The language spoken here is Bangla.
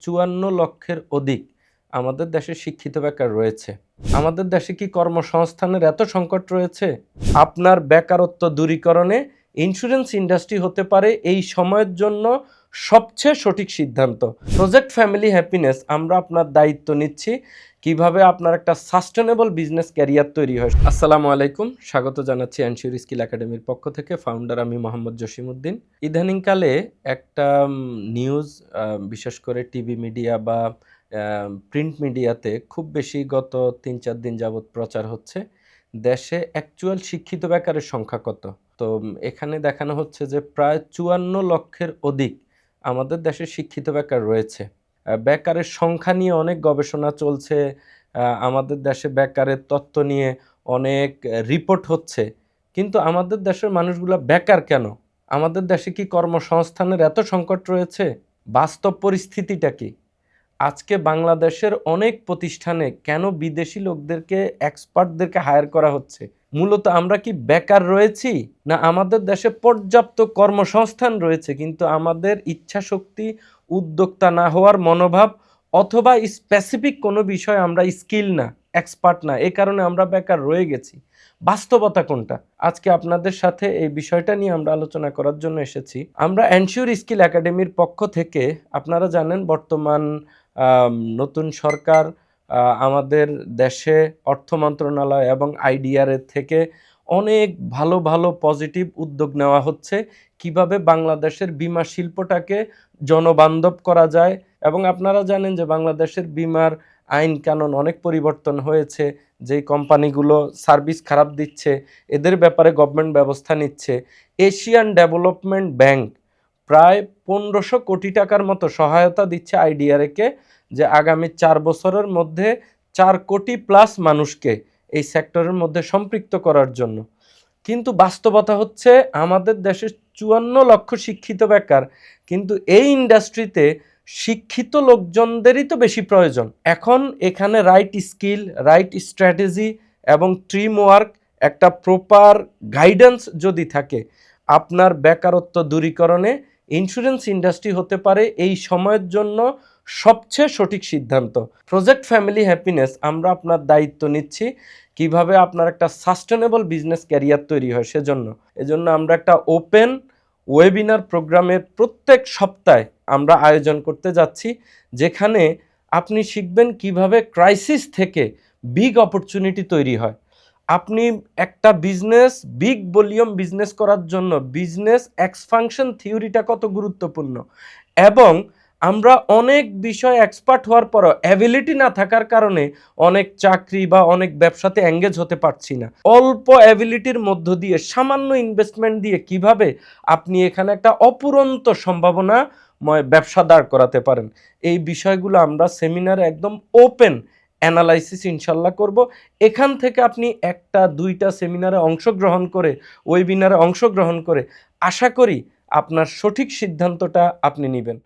৫৪ লক্ষের অধিক আমাদের দেশে শিক্ষিত বেকার রয়েছে। আমাদের দেশে কি কর্মসংস্থানের এত সংকট রয়েছে? আপনার বেকারত্ব দূরীকরণে ইন্স্যুরেন্স ইন্ডাস্ট্রি হতে পারে এই সময়ের জন্য সবচেয়ে সঠিক সিদ্ধান্ত। প্রজেক্ট ফ্যামিলি হ্যাপিনেস আমরা আপনার দায়িত্ব নিচ্ছি কিভাবে আপনার একটা সাস্টেনেবল বিজনেস ক্যারিয়ার তৈরি হয়। আসসালামু আলাইকুম, স্বাগত জানাচ্ছি এনশিওর স্কিল একাডেমির পক্ষ থেকে। ফাউন্ডার আমি মোহাম্মদ জসিমউদ্দিন। ইদানিংকালে একটা নিউজ বিশেষ করে টিভি মিডিয়া বা প্রিন্ট মিডিয়াতে খুব বেশি গত ৩-৪ দিন যাবৎ প্রচার হচ্ছে দেশে অ্যাকচুয়াল শিক্ষিত বেকারের সংখ্যা কত। তো এখানে দেখানো হচ্ছে যে প্রায় ৫৪ লক্ষের অধিক আমাদের দেশে শিক্ষিত বেকার রয়েছে। বেকারের সংখ্যা নিয়ে অনেক গবেষণা চলছে, আমাদের দেশে বেকারের তথ্য নিয়ে অনেক রিপোর্ট হচ্ছে, কিন্তু আমাদের দেশের মানুষগুলো বেকার কেন? আমাদের দেশে কি কর্মসংস্থানের এত সংকট রয়েছে? বাস্তব পরিস্থিতিটা কি? আজকে বাংলাদেশের অনেক প্রতিষ্ঠানে কেন বিদেশি লোকদেরকে, এক্সপার্টদেরকে হায়ার করা হচ্ছে? মূলত আমরা কি বেকার রয়েছি, না আমাদের দেশে পর্যাপ্ত কর্মসংস্থান রয়েছে কিন্তু আমাদের ইচ্ছাশক্তি, উদ্যোক্তা না হওয়ার মনোভাব, অথবা স্পেসিফিক কোনো বিষয় আমরা স্কিল না, এক্সপার্ট না, এই কারণে আমরা বেকার রয়ে গেছি? বাস্তবতা কোনটা? আজকে আপনাদের সাথে এই বিষয়টা নিয়ে আমরা আলোচনা করার জন্য এসেছি। আমরা এনশিওর স্কিল একাডেমির পক্ষ থেকে, আপনারা জানেন বর্তমান নতুন সরকার আমাদের দেশে অর্থ মন্ত্রণালয় এবং আইডিআর থেকে অনেক ভালো ভালো পজিটিভ উদ্যোগ নেওয়া হচ্ছে কিভাবে বাংলাদেশের বীমা শিল্পটাকে জনবান্ধব করা যায়। এবং আপনারা জানেন যে বাংলাদেশের বীমার আইন কানুন অনেক পরিবর্তন হয়েছে। যেই কোম্পানিগুলো সার্ভিস খারাপ দিচ্ছে এদের ব্যাপারে গভর্নমেন্ট ব্যবস্থা নিচ্ছে। এশিয়ান ডেভেলপমেন্ট ব্যাংক প্রায় ১৫০০ কোটি টাকার মতো সহায়তা দিচ্ছে আইডিআরকে, যে আগামী ৪ বছরের মধ্যে ৪ কোটি প্লাস মানুষকে এই সেক্টরের মধ্যে সম্পৃক্ত করার জন্য। কিন্তু বাস্তবতা হচ্ছে আমাদের দেশে ৫৪ লক্ষ শিক্ষিত বেকার, কিন্তু এই ইন্ডাস্ট্রিতে শিক্ষিত লোকজনদেরই তো বেশি প্রয়োজন। এখন এখানে রাইট স্কিল, রাইট স্ট্র্যাটেজি এবং টিম ওয়ার্ক, একটা প্রপার গাইডেন্স যদি থাকে, আপনার বেকারত্ব দূরীকরণে ইন্স্যুরেন্স ইন্ডাস্ট্রি হতে পারে এই সময়ের জন্য সবচেয়ে সঠিক সিদ্ধান্ত। প্রজেক্ট ফ্যামিলি হ্যাপিনেস আমরা আপনার দায়িত্ব নিচ্ছি কিভাবে আপনার একটা সাস্টেনেবল বিজনেস ক্যারিয়ার তৈরি হয়। এজন্য আমরা একটা ওপেন ওয়েবিনার প্রোগ্রামের প্রত্যেক সপ্তাহে আমরা আয়োজন করতে যাচ্ছি, যেখানে আপনি শিখবেন কিভাবে ক্রাইসিস থেকে বিগ অপরচুনিটি তৈরি হয়। আপনি একটা বিজনেস, বিগ ভলিউম বিজনেস করার জন্য বিজনেস এক্সপানশন থিওরিটা কত গুরুত্বপূর্ণ, এবং আমরা অনেক বিষয় এক্সপার্ট হওয়ার পরও অ্যাবিলিটি না থাকার কারণে অনেক চাকরি বা অনেক ব্যবসাতে এঙ্গেজ হতে পারছি না। অল্প অ্যাবিলিটির মধ্য দিয়ে, সামান্য ইনভেস্টমেন্ট দিয়ে কিভাবে আপনি এখানে একটা অপুরন্ত সম্ভাবনাময় ব্যবসা দাঁড় করাতে পারেন, এই বিষয়গুলো আমরা সেমিনারে একদম ওপেন অ্যানালাইসিস ইনশাল্লাহ করব। এখান থেকে আপনি 1-2টা সেমিনারে অংশগ্রহণ করে, ওয়েবিনারে অংশগ্রহণ করে আশা করি আপনার সঠিক সিদ্ধান্তটা আপনি নেবেন।